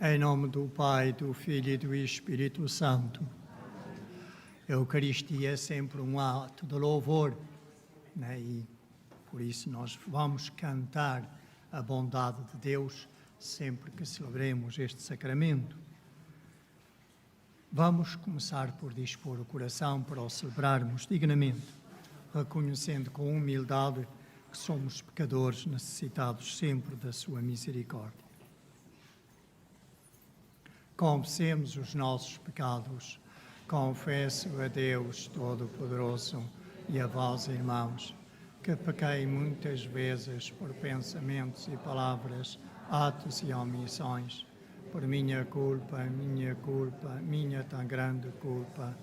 Em nome do Pai, do Filho e do Espírito Santo. A Eucaristia é sempre um ato de louvor, né? E por isso nós vamos cantar a bondade de Deus sempre que celebremos este sacramento. Vamos começar por dispor o coração para o celebrarmos dignamente, reconhecendo com humildade que somos pecadores necessitados sempre da sua misericórdia. Confessemos os nossos pecados. Confesso a Deus Todo-Poderoso e a vós, irmãos, que pequei muitas vezes por pensamentos e palavras, atos e omissões, por minha culpa, minha tão grande culpa,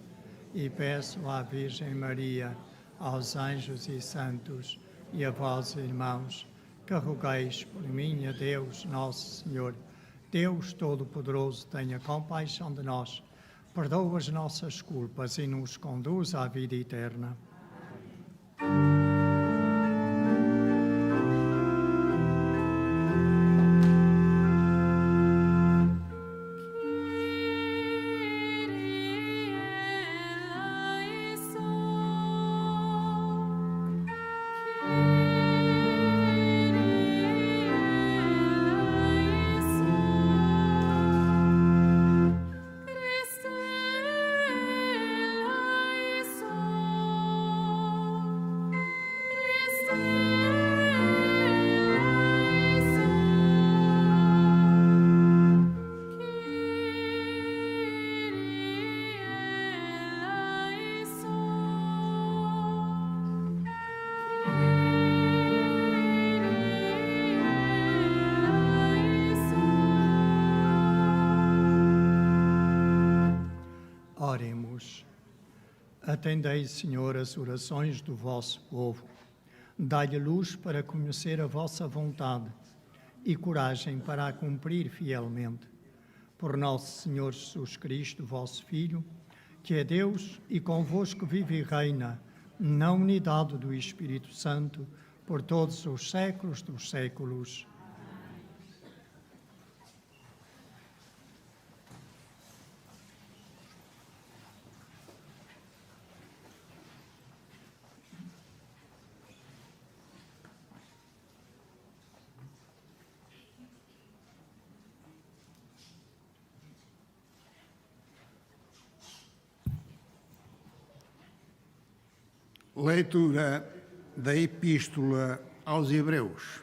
e peço à Virgem Maria, aos anjos e santos, e a vós, irmãos, que rogueis por mim a Deus, nosso Senhor, Deus Todo-Poderoso, tenha compaixão de nós, perdoa as nossas culpas e nos conduz à vida eterna. Oremos. Atendei, Senhor, as orações do vosso povo. Dai-lhe luz para conhecer a vossa vontade e coragem para a cumprir fielmente. Por nosso Senhor Jesus Cristo, vosso Filho, que é Deus e convosco vive e reina, na unidade do Espírito Santo, por todos os séculos dos séculos. Leitura da Epístola aos Hebreus.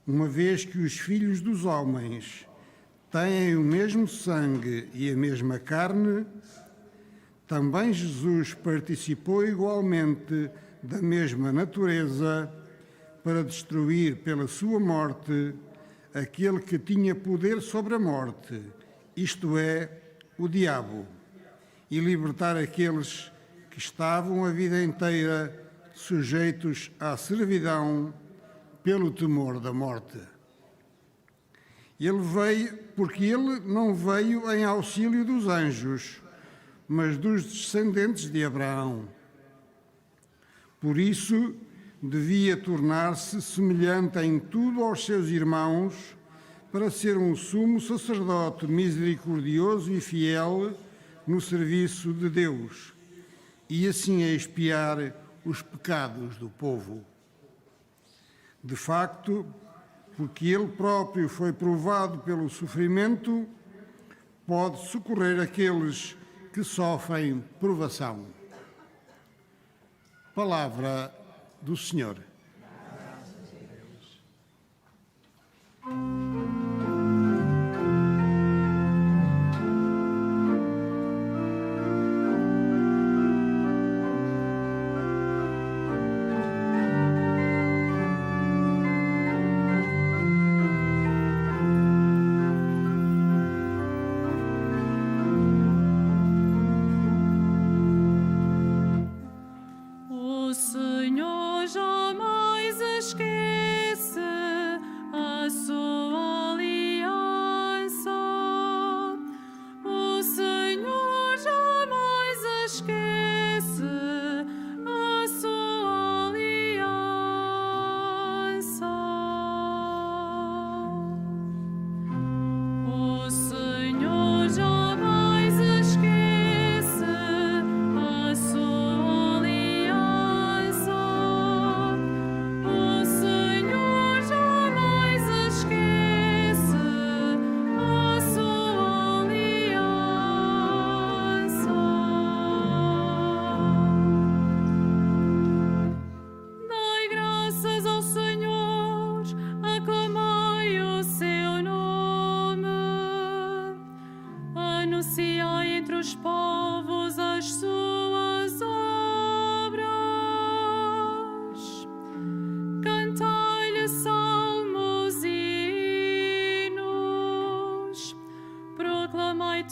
Uma vez que os filhos dos homens têm o mesmo sangue e a mesma carne, também Jesus participou igualmente da mesma natureza para destruir pela sua morte aquele que tinha poder sobre a morte, isto é, o diabo, e libertar aqueles que estavam a vida inteira sujeitos à servidão pelo temor da morte. Ele veio porque ele não veio em auxílio dos anjos, mas dos descendentes de Abraão. Por isso, devia tornar-se semelhante em tudo aos seus irmãos, para ser um sumo sacerdote misericordioso e fiel no serviço de Deus, e assim expiar os pecados do povo. De facto, porque ele próprio foi provado pelo sofrimento, pode socorrer aqueles que sofrem provação. Palavra do Senhor. O Senhor jamais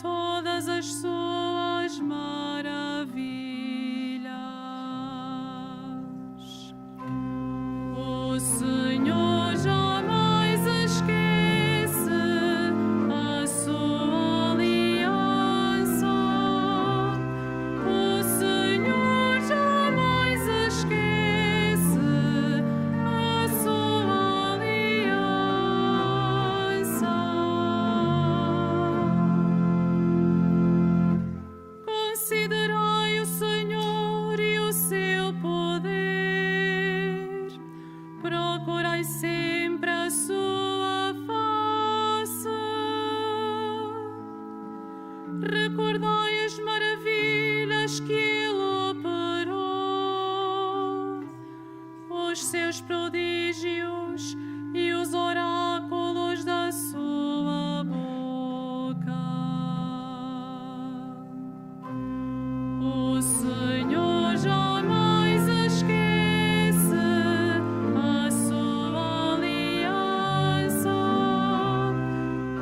todas as suas maravilhas. O Senhor jamais esquece a sua aliança. O Senhor jamais esquece a sua aliança. Considerai o Senhor e o seu poder. Procurai sempre a sua face. Recordai as maravilhas que ele operou, os seus prodígios e os oráculos da sua boca. O Senhor jamais esquece a sua aliança.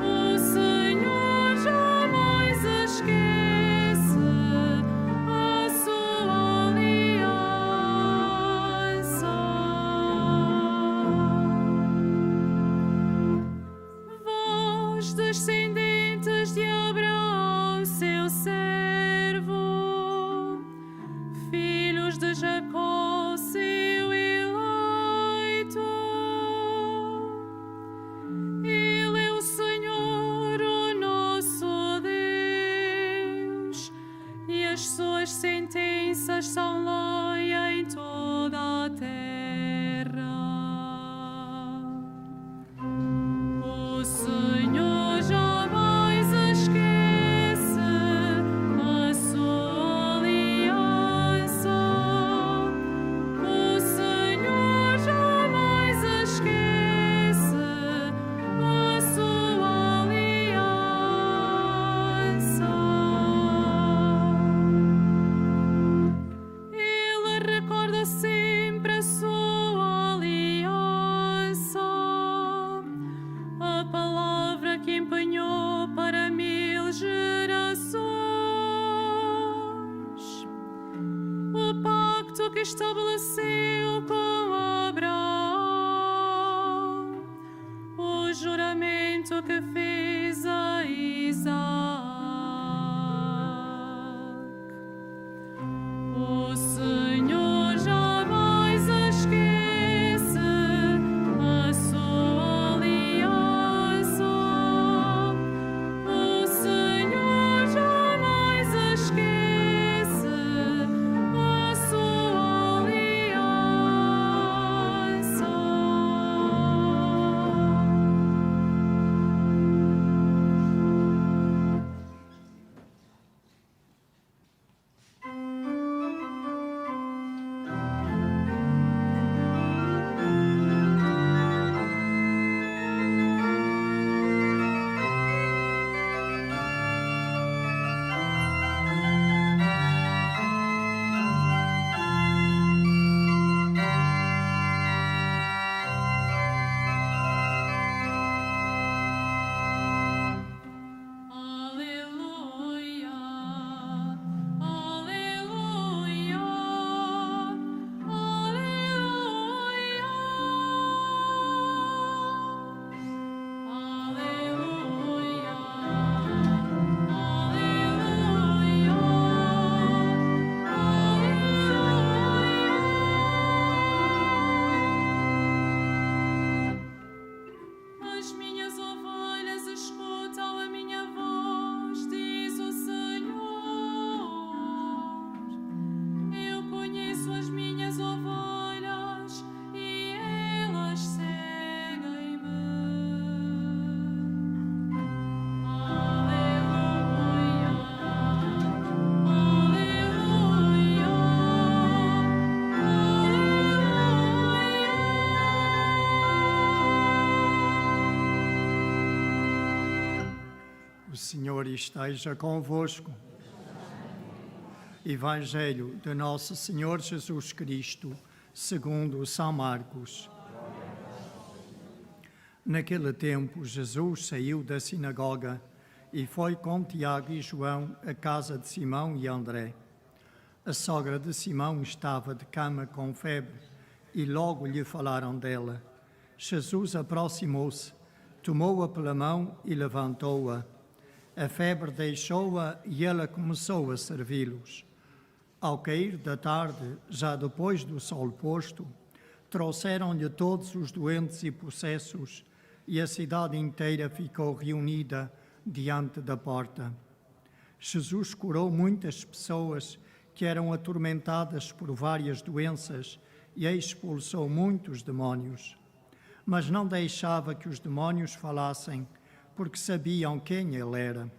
O Senhor jamais esquece a sua aliança. Vós, descendentes de Abraão, seu servo, filhos de Jacó, seu eleito. Ele é o Senhor, o nosso Deus, e as suas sentenças são lei em toda a terra. O Senhor jamais esquece a sua aliança. O Senhor jamais esquece a sua aliança. Ele recorda sempre a sua aliança, a palavra que empenhou para 1000 gerações, o pacto que estabeleceu com Abraão, o juramento que fez a Isaac. O Senhor jamais esquece a sua aliança. O Senhor jamais esquece a sua aliança. Aleluia, aleluia, aleluia, aleluia, aleluia. As minhas ovelhas escutam a minha voz, diz o Senhor. Eu conheço as minhas ovelhas e elas seguem-me. Aleluia, aleluia, aleluia. O Senhor esteja convosco. Evangelho de Nosso Senhor Jesus Cristo, segundo São Marcos. Naquele tempo, Jesus saiu da sinagoga e foi com Tiago e João à casa de Simão e André. A sogra de Simão estava de cama com febre e logo lhe falaram dela. Jesus aproximou-se, tomou-a pela mão e levantou-a. A febre deixou-a e ela começou a servi-los. Ao cair da tarde, já depois do sol posto, trouxeram-lhe todos os doentes e possessos, e a cidade inteira ficou reunida diante da porta. Jesus curou muitas pessoas que eram atormentadas por várias doenças e expulsou muitos demónios. Mas não deixava que os demónios falassem, porque sabiam quem ele era.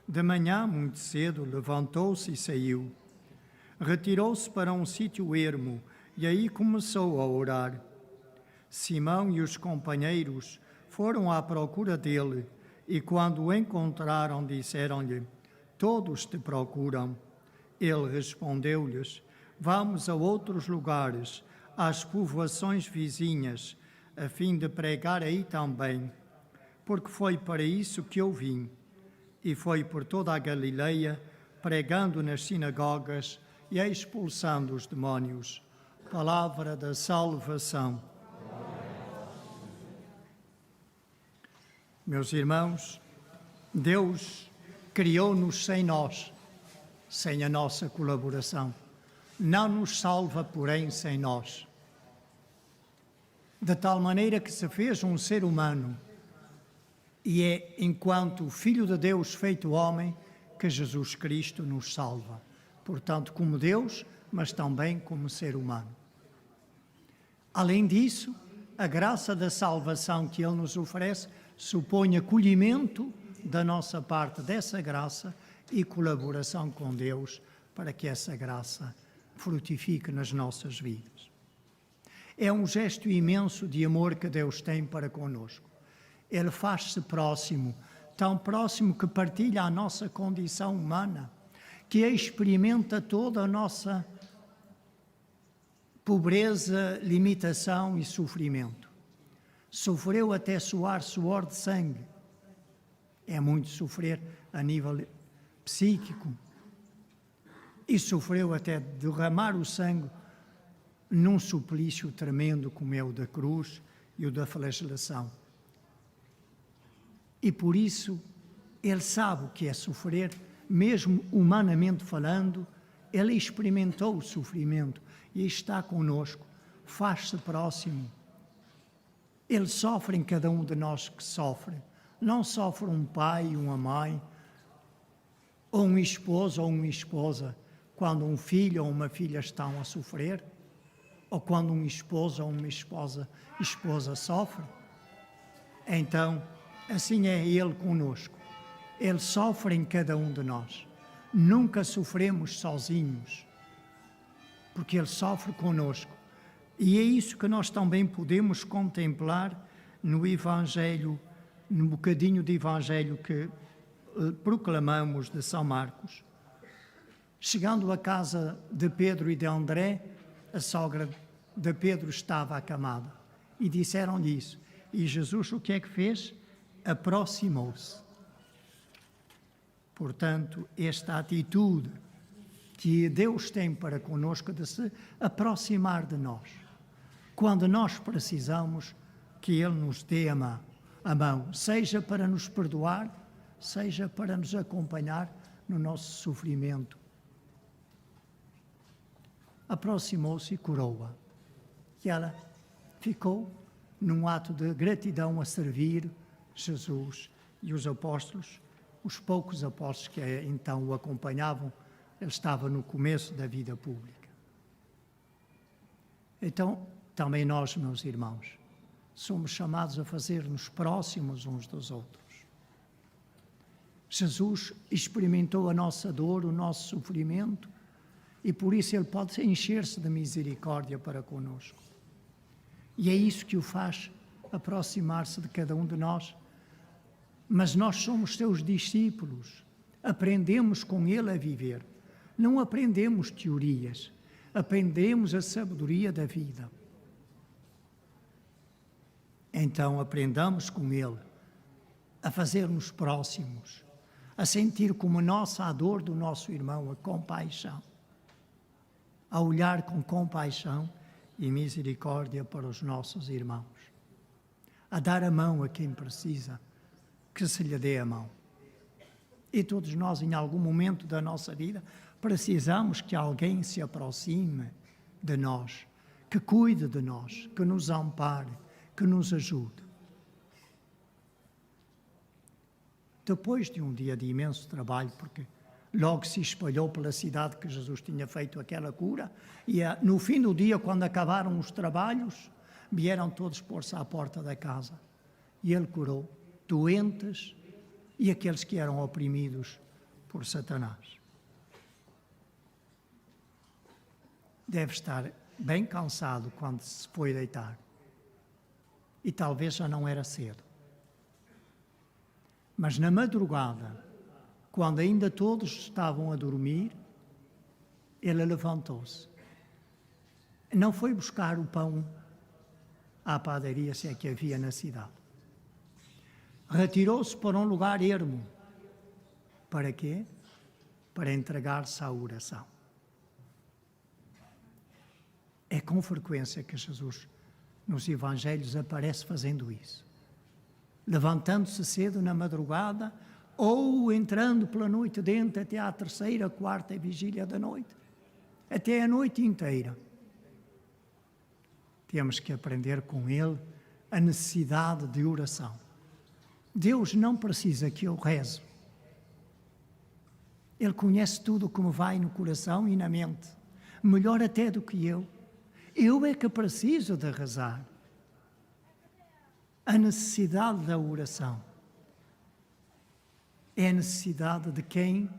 De manhã, muito cedo, levantou-se e saiu. Retirou-se para um sítio ermo e aí começou a orar. Simão e os companheiros foram à procura dele e, quando o encontraram, disseram-lhe: todos te procuram. Ele respondeu-lhes: vamos a outros lugares, às povoações vizinhas, a fim de pregar aí também, porque foi para isso que eu vim. E foi por toda a Galileia, pregando nas sinagogas e expulsando os demónios. Palavra da salvação. Meus irmãos, Deus criou-nos sem nós, sem a nossa colaboração. Não nos salva, porém, sem nós. De tal maneira que se fez um ser humano, e é enquanto Filho de Deus feito homem que Jesus Cristo nos salva. Portanto, como Deus, mas também como ser humano. Além disso, a graça da salvação que Ele nos oferece supõe acolhimento da nossa parte dessa graça e colaboração com Deus para que essa graça frutifique nas nossas vidas. É um gesto imenso de amor que Deus tem para conosco. Ele faz-se próximo, tão próximo que partilha a nossa condição humana, que experimenta toda a nossa pobreza, limitação e sofrimento. Sofreu até suar suor de sangue. É muito sofrer a nível psíquico. E sofreu até derramar o sangue num suplício tremendo como é o da cruz e o da flagelação. E por isso, ele sabe o que é sofrer, mesmo humanamente falando, ele experimentou o sofrimento e está conosco, faz-se próximo. Ele sofre em cada um de nós que sofre. Não sofre um pai, uma mãe, ou um esposo ou uma esposa, quando um filho ou uma filha estão a sofrer, ou quando um esposo ou uma esposa sofre. Então, assim é Ele conosco. Ele sofre em cada um de nós. Nunca sofremos sozinhos, porque Ele sofre conosco. E é isso que nós também podemos contemplar no Evangelho, no bocadinho de Evangelho que proclamamos de São Marcos. Chegando à casa de Pedro e de André, a sogra de Pedro estava acamada. E disseram-lhe isso. E Jesus o que é que fez? Aproximou-se. Portanto, esta atitude que Deus tem para conosco de se aproximar de nós, quando nós precisamos que Ele nos dê a mão, seja para nos perdoar, seja para nos acompanhar no nosso sofrimento. Aproximou-se e curou-a. E ela ficou num ato de gratidão a servir Jesus e os apóstolos, os poucos apóstolos que então o acompanhavam. Ele estava no começo da vida pública. Então, também nós, meus irmãos, somos chamados a fazer-nos próximos uns dos outros. Jesus experimentou a nossa dor, o nosso sofrimento, e por isso Ele pode encher-se de misericórdia para conosco. E é isso que o faz aproximar-se de cada um de nós. Mas nós somos seus discípulos, aprendemos com Ele a viver. Não aprendemos teorias, aprendemos a sabedoria da vida. Então aprendamos com Ele a fazer-nos próximos, a sentir como nossa a dor do nosso irmão, a compaixão, a olhar com compaixão e misericórdia para os nossos irmãos, a dar a mão a quem precisa, que se lhe dê a mão. E todos nós, em algum momento da nossa vida, precisamos que alguém se aproxime de nós, que cuide de nós, que nos ampare, que nos ajude. Depois de um dia de imenso trabalho, porque logo se espalhou pela cidade que Jesus tinha feito aquela cura, e no fim do dia, quando acabaram os trabalhos, vieram todos pôr-se à porta da casa. E ele curou doentes e aqueles que eram oprimidos por Satanás. Deve estar bem cansado quando se foi deitar. E talvez já não era cedo. Mas na madrugada, quando ainda todos estavam a dormir, ele levantou-se. Não foi buscar o pão à padaria, se é que havia na cidade. Retirou-se para um lugar ermo. Para quê? Para entregar-se à oração. É com frequência que Jesus, nos Evangelhos, aparece fazendo isso. Levantando-se cedo na madrugada ou entrando pela noite dentro até à terceira, quarta vigília da noite, até a noite inteira. Temos que aprender com ele a necessidade de oração. Deus não precisa que eu reze. Ele conhece tudo o que me vai no coração e na mente, melhor até do que eu. Eu é que preciso de rezar. A necessidade da oração é a necessidade de quem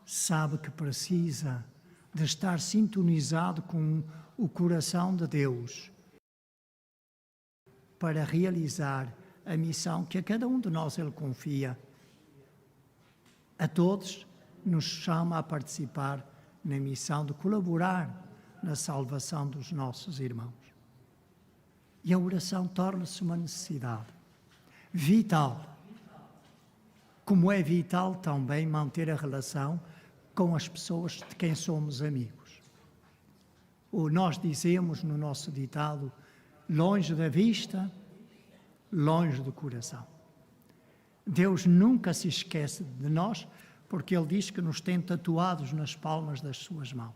sabe que precisa de estar sintonizado com o coração de Deus para realizar a missão que a cada um de nós Ele confia. A todos nos chama a participar na missão de colaborar na salvação dos nossos irmãos. E a oração torna-se uma necessidade vital, como é vital também manter a relação com as pessoas de quem somos amigos. Ou nós dizemos no nosso ditado, longe da vista, longe do coração. Deus nunca se esquece de nós, porque Ele diz que nos tem tatuados nas palmas das suas mãos.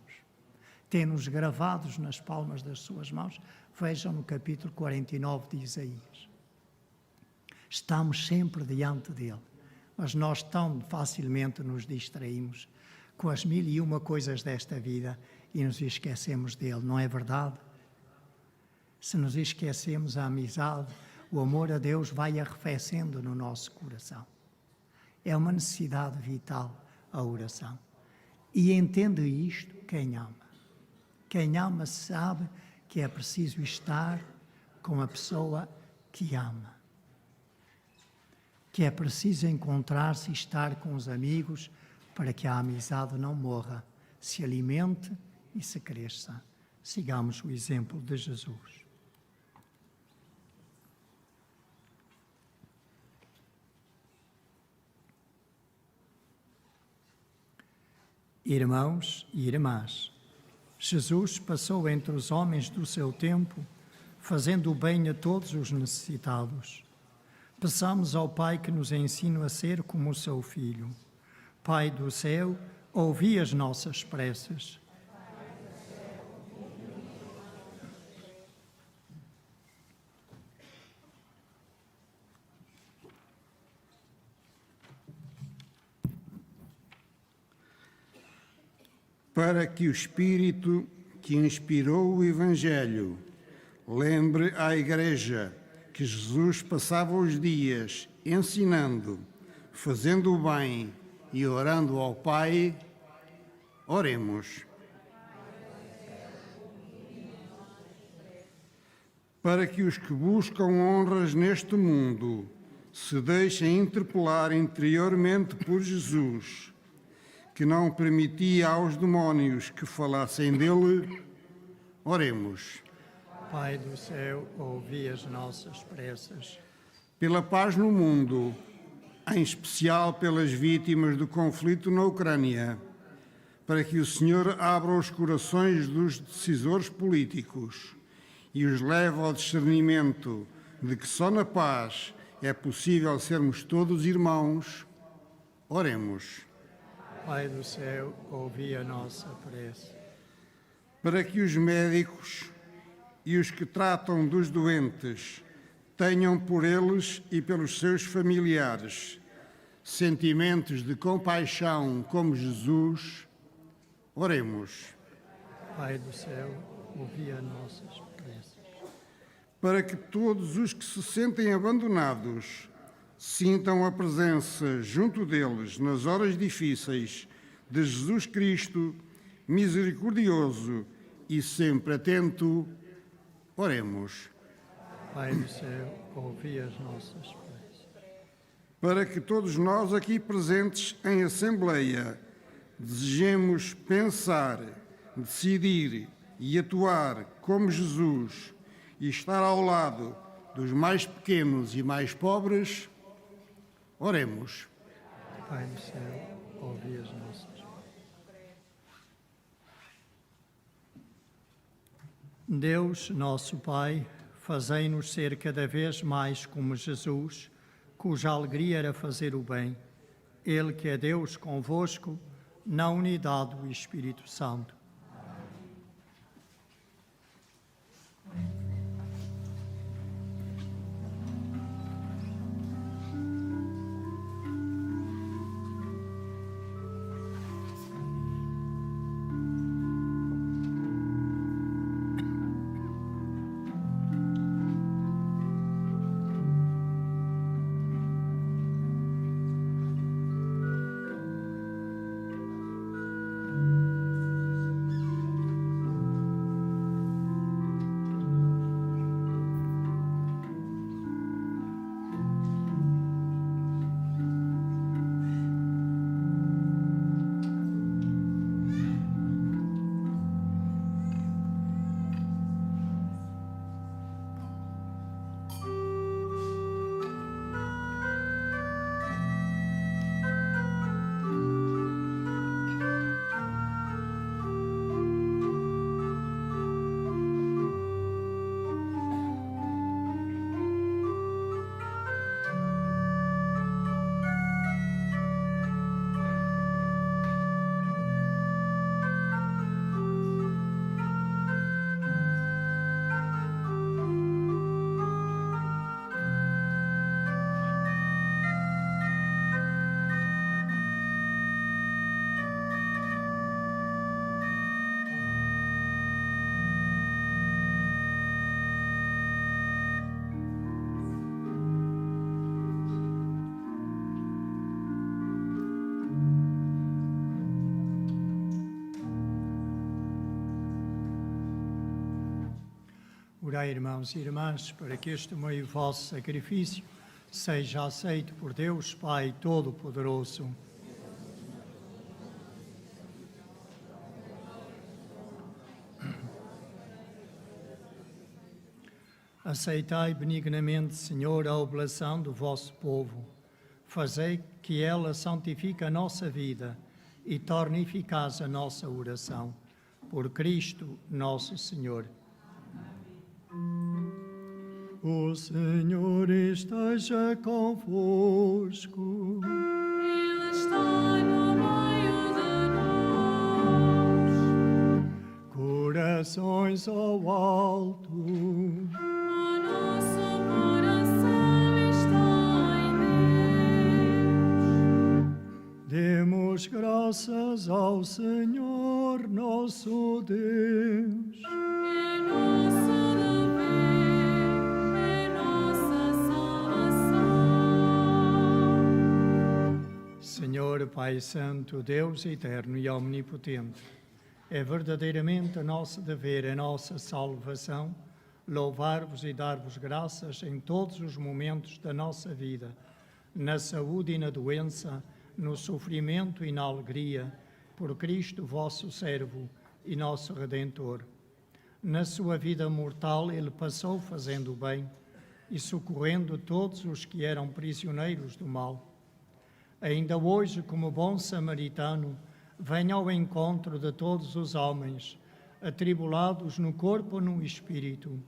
Tem-nos gravados nas palmas das suas mãos. Vejam no capítulo 49 de Isaías. Estamos sempre diante dele, mas nós tão facilmente nos distraímos com as 1001 coisas desta vida e nos esquecemos dele, não é verdade? Se nos esquecemos, a amizade, o amor a Deus vai arrefecendo no nosso coração. É uma necessidade vital a oração. E entende isto quem ama. Quem ama sabe que é preciso estar com a pessoa que ama. Que é preciso encontrar-se e estar com os amigos para que a amizade não morra, se alimente e se cresça. Sigamos o exemplo de Jesus. Irmãos e irmãs, Jesus passou entre os homens do seu tempo, fazendo o bem a todos os necessitados. Peçamos ao Pai que nos ensine a ser como o seu Filho. Pai do céu, ouvi as nossas preces. Para que o Espírito que inspirou o Evangelho lembre à Igreja que Jesus passava os dias ensinando, fazendo o bem e orando ao Pai, oremos. Para que os que buscam honras neste mundo se deixem interpelar interiormente por Jesus, que não permitia aos demónios que falassem dele, oremos. Pai do céu, ouvi as nossas preces. Pela paz no mundo, em especial pelas vítimas do conflito na Ucrânia, para que o Senhor abra os corações dos decisores políticos e os leve ao discernimento de que só na paz é possível sermos todos irmãos. Oremos. Pai do céu, ouvi a nossa prece. Para que os médicos e os que tratam dos doentes tenham por eles e pelos seus familiares sentimentos de compaixão como Jesus, oremos. Pai do céu, ouvi as nossas preces. Para que todos os que se sentem abandonados sintam a presença junto deles nas horas difíceis de Jesus Cristo, misericordioso e sempre atento, oremos. Pai do céu, ouvi as nossas preces. Para que todos nós aqui presentes em Assembleia desejemos pensar, decidir e atuar como Jesus e estar ao lado dos mais pequenos e mais pobres, oremos. Pai do céu, ouvi as nossas preces. Deus, nosso Pai, fazei-nos ser cada vez mais como Jesus, cuja alegria era fazer o bem. Ele que é Deus convosco, na unidade do Espírito Santo. Orai, irmãos e irmãs, para que este meu vosso sacrifício seja aceito por Deus Pai Todo-Poderoso. Aceitai benignamente, Senhor, a oblação do vosso povo. Fazei que ela santifique a nossa vida e torne eficaz a nossa oração. Por Cristo, nosso Senhor. O Senhor esteja convosco. Ele está no meio de nós. Corações ao alto. O nosso coração está em Deus. Demos graças ao Senhor nosso Deus. É nosso dever, é nossa salvação. Senhor Pai Santo, Deus eterno e omnipotente, é verdadeiramente o nosso dever, a nossa salvação, louvar-vos e dar-vos graças em todos os momentos da nossa vida, na saúde e na doença, no sofrimento e na alegria, por Cristo, vosso servo e nosso Redentor. Na sua vida mortal, ele passou fazendo o bem e socorrendo todos os que eram prisioneiros do mal. ainda hoje, como bom samaritano, venha ao encontro de todos os homens, atribulados no corpo ou no espírito,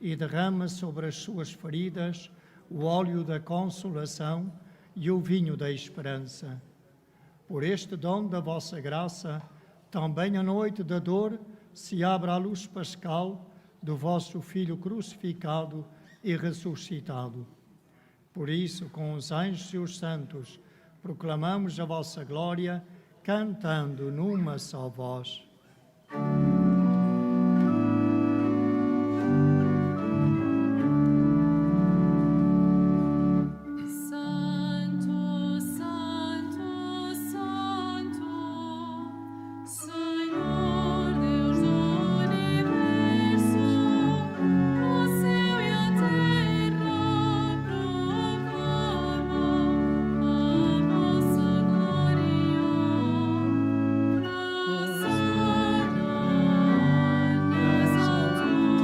e derrama sobre as suas feridas o óleo da consolação e o vinho da esperança. Por este dom da vossa graça, também a noite da dor se abra a luz pascal do vosso Filho crucificado e ressuscitado. Por isso, com os anjos e os santos, proclamamos a vossa glória, cantando numa só voz. Santo, Santo, Santo, Senhor Deus do universo, o céu e a terra proclamam a vossa glória. Hosana nas alturas.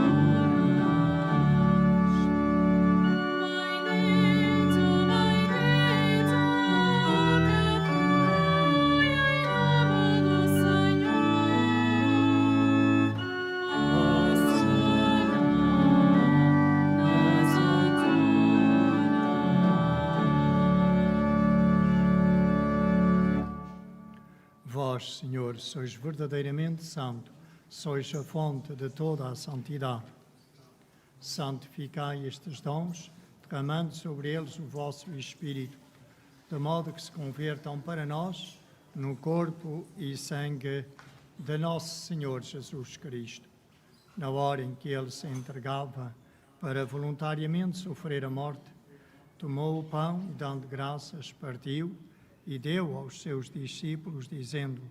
Bendito, bendito, que flui em nome do Senhor. Hosana nas alturas. Vós, Senhor, sois verdadeiramente santo, sois a fonte de toda a santidade. Santificai estes dons, derramando sobre eles o vosso Espírito, de modo que se convertam para nós no corpo e sangue de nosso Senhor Jesus Cristo. Na hora em que ele se entregava para voluntariamente sofrer a morte, tomou o pão e, dando graças, partiu e deu aos seus discípulos, dizendo: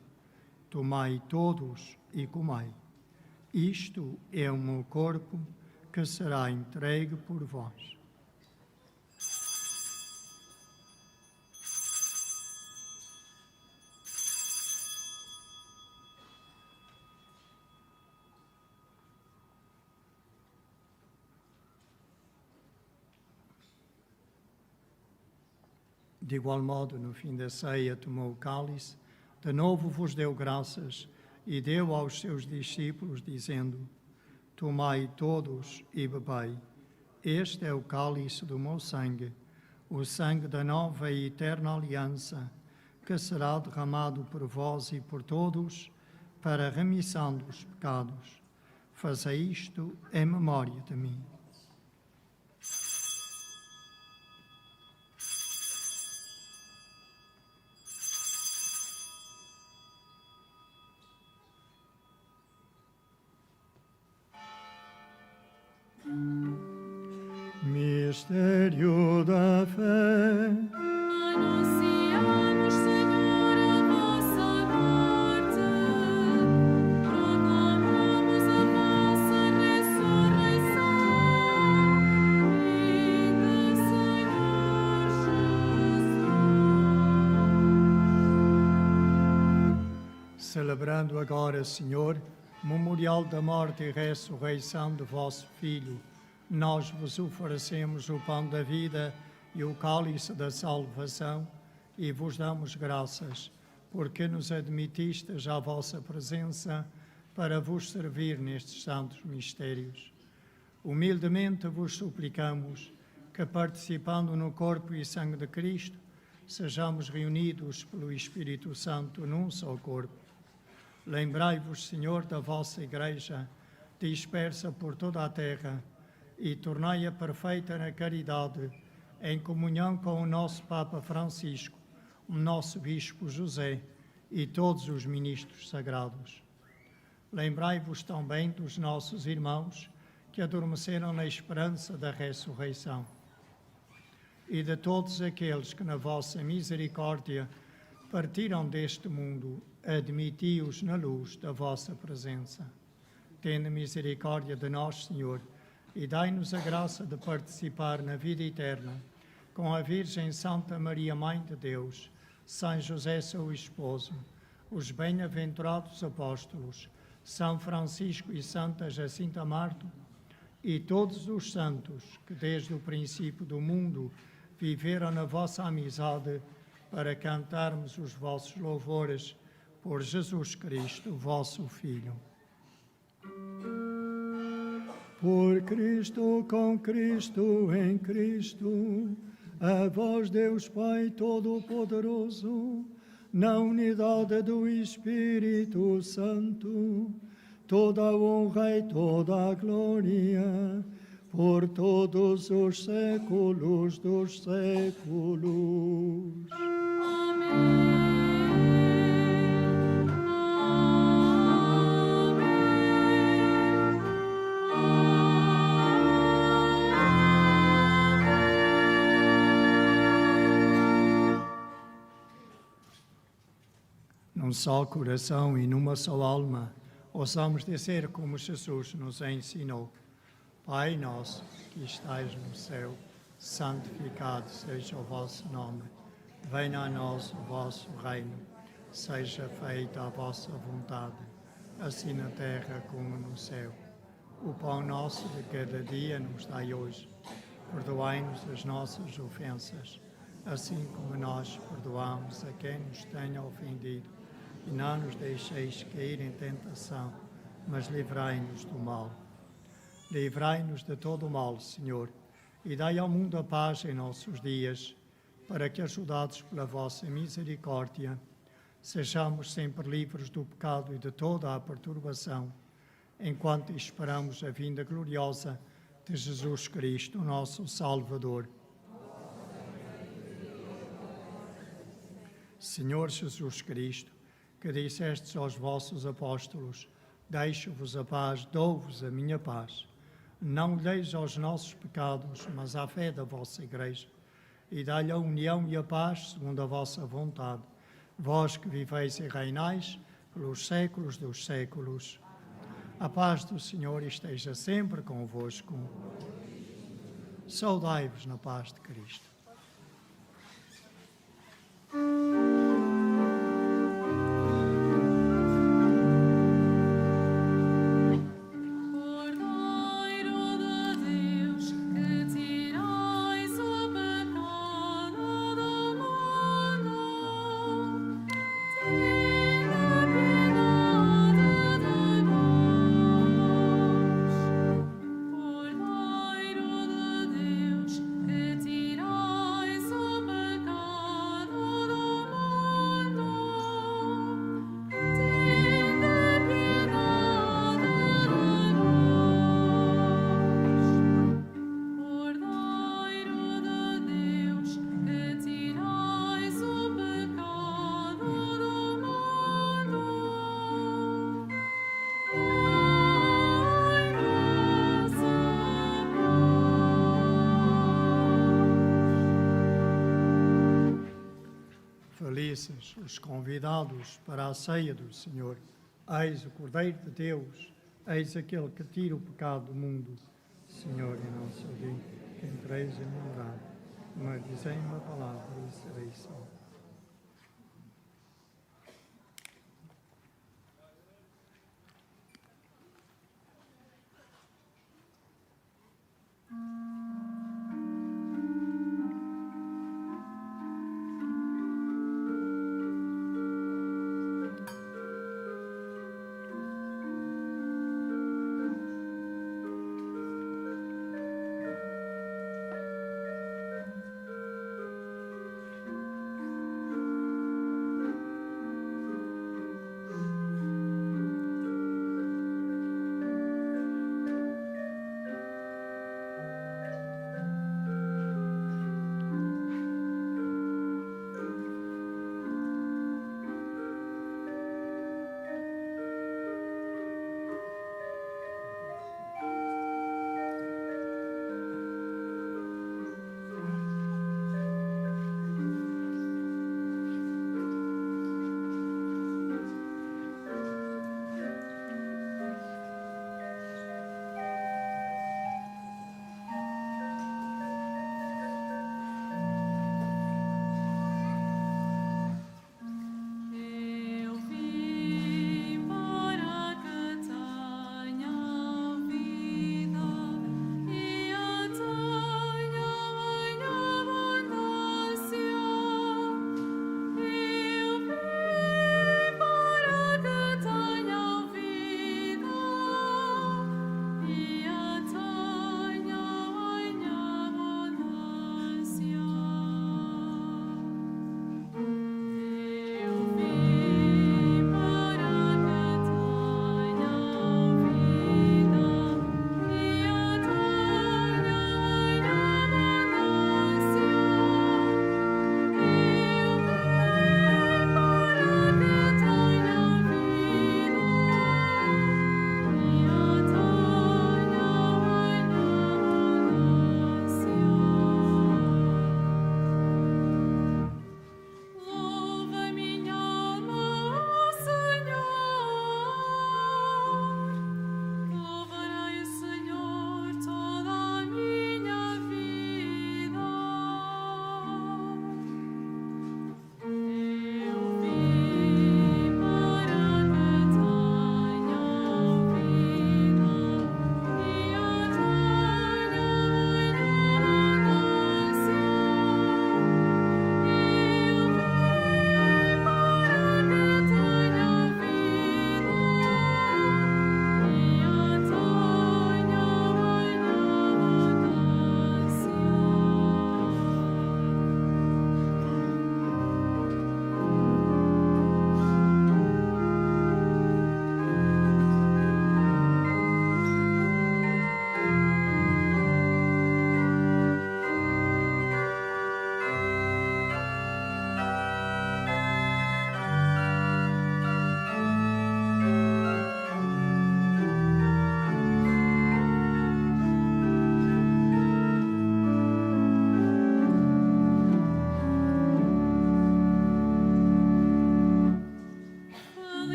Tomai todos e comei. Isto é o meu corpo, que será entregue por vós. De igual modo, no fim da ceia, tomou o cálice, de novo vos deu graças e deu aos seus discípulos, dizendo: Tomai todos e bebei. Este é o cálice do meu sangue, o sangue da nova e eterna aliança, que será derramado por vós e por todos para a remissão dos pecados. Fazei isto em memória de mim. Mistério da fé. Anunciamos, Senhor, a vossa morte, proclamamos a vossa ressurreição, Vinde, Senhor Jesus. Celebrando agora, Senhor, memorial da morte e ressurreição de vosso Filho, nós vos oferecemos o pão da vida e o cálice da salvação e vos damos graças, porque nos admitistes à vossa presença para vos servir nestes santos mistérios. Humildemente vos suplicamos que, participando no corpo e sangue de Cristo, sejamos reunidos pelo Espírito Santo num só corpo. Lembrai-vos, Senhor, da vossa Igreja, dispersa por toda a terra, e tornai-a perfeita na caridade, em comunhão com o nosso Papa Francisco, o nosso Bispo José e todos os ministros sagrados. Lembrai-vos também dos nossos irmãos que adormeceram na esperança da ressurreição e de todos aqueles que, na vossa misericórdia, partiram deste mundo, admiti-os na luz da vossa presença. Tende misericórdia de nós, Senhor, e dai-nos a graça de participar na vida eterna com a Virgem Santa Maria, Mãe de Deus, São José, seu esposo, os bem-aventurados apóstolos, São Francisco e Santa Jacinta Marto, e todos os santos que desde o princípio do mundo viveram na vossa amizade, para cantarmos os vossos louvores por Jesus Cristo, vosso Filho. Por Cristo, com Cristo, em Cristo, a vós, Deus Pai Todo-Poderoso, na unidade do Espírito Santo, toda a honra e toda a glória, por todos os séculos dos séculos. Amém. Num só coração e numa só alma, ouçamos dizer como Jesus nos ensinou: Pai nosso, que estais no céu, santificado seja o vosso nome. Venha a nós o vosso reino. Seja feita a vossa vontade, assim na terra como no céu. O pão nosso de cada dia nos dai hoje. Perdoai-nos as nossas ofensas, assim como nós perdoamos a quem nos tenha ofendido. E não nos deixeis cair em tentação, mas livrai-nos do mal. Livrai-nos de todo o mal, Senhor, e dai ao mundo a paz em nossos dias, para que, ajudados pela vossa misericórdia, sejamos sempre livres do pecado e de toda a perturbação, enquanto esperamos a vinda gloriosa de Jesus Cristo, nosso Salvador. Senhor Jesus Cristo, que dissestes aos vossos apóstolos: deixo-vos a paz, dou-vos a minha paz. Não deis aos nossos pecados, mas à fé da vossa Igreja, e dai-lhe a união e a paz segundo a vossa vontade. Vós que viveis e reinais pelos séculos dos séculos. A paz do Senhor esteja sempre convosco. Saudai-vos na paz de Cristo. Felizes os convidados para a ceia do Senhor. Eis o Cordeiro de Deus, eis aquele que tira o pecado do mundo. Senhor, e não sou digno que entreis em meu lugar, mas dizei uma palavra e serei salvo.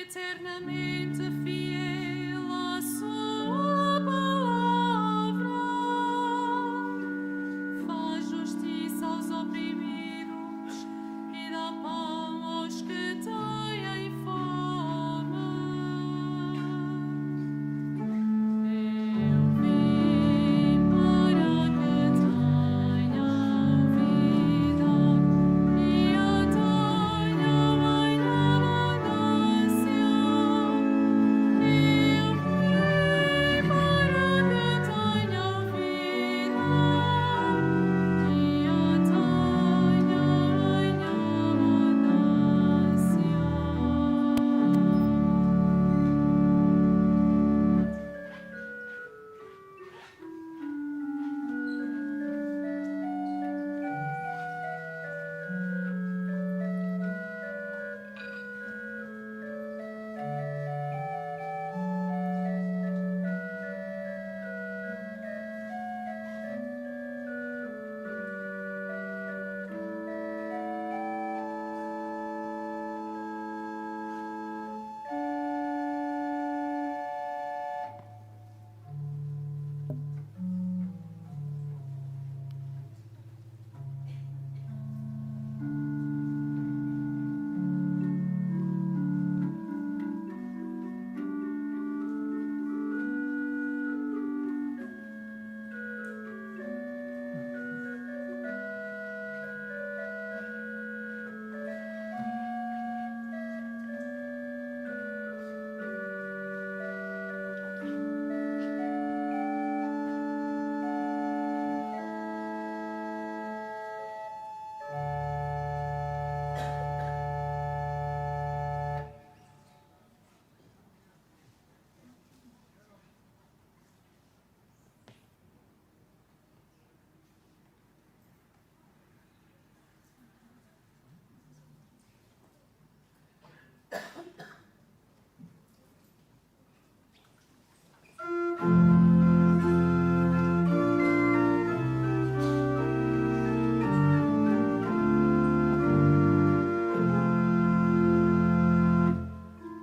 eternamente fiel à sua palavra. Faz justiça aos oprimidos e dá pão aos que têm fome. Eu vim para que tenham vida e a tenham em abundância. Eu vim para que tenham vida e a tenham em abundância.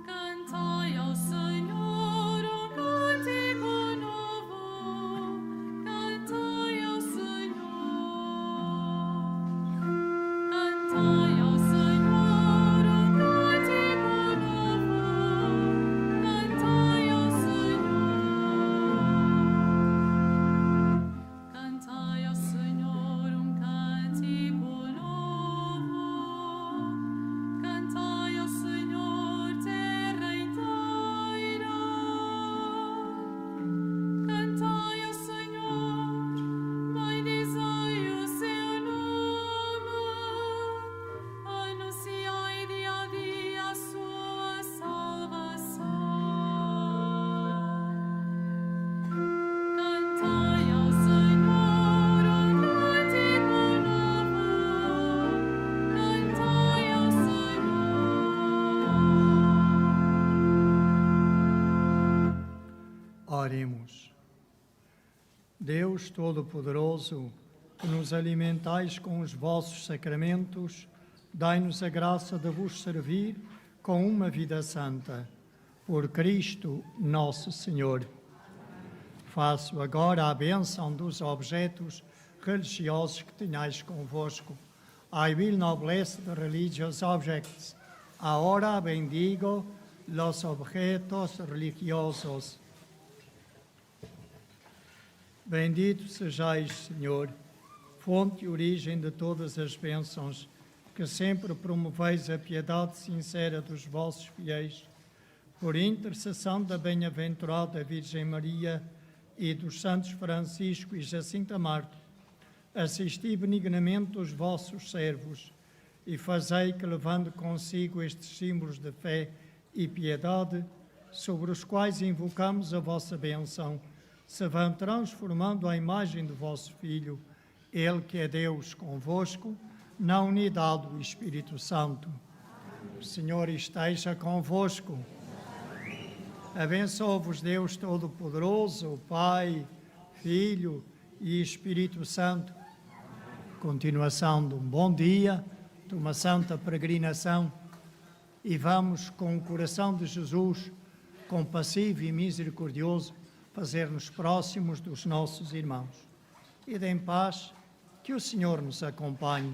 Cantai ao Senhor um cântico novo, cantai ao Senhor. Cantai ao Senhor um cântico novo, cantai ao Senhor. Cantai ao Senhor um cântico novo, cantai ao Senhor terra inteira. Cantai ao Senhor, bendizei o seu nome, anunciai dia a dia a sua salvação. Cantai ao Senhor um cântico novo, cantai ao Senhor. Oremos. Deus Todo-Poderoso, que nos alimentais com os vossos sacramentos, dai-nos a graça de vos servir com uma vida santa. Por Cristo nosso Senhor. Faço agora a bênção dos objetos religiosos que tenhais convosco. I will now bless the religious objects. Ahora bendigo los objetos religiosos. Bendito sejais, Senhor, fonte e origem de todas as bênçãos, que sempre promoveis a piedade sincera dos vossos fiéis. Por intercessão da bem-aventurada Virgem Maria e dos santos Francisco e Jacinta Marte, assisti benignamente os vossos servos e fazei que, levando consigo estes símbolos de fé e piedade, sobre os quais invocamos a vossa bênção, se vão transformando à imagem do vosso Filho, Ele que é Deus convosco, na unidade do Espírito Santo. O Senhor esteja convosco. Abençoe-vos Deus Todo-Poderoso, o Pai, Filho e Espírito Santo. Continuação de um bom dia, de uma santa peregrinação e vamos, com o coração de Jesus, compassivo e misericordioso, fazer-nos próximos dos nossos irmãos. E em paz, que o Senhor nos acompanhe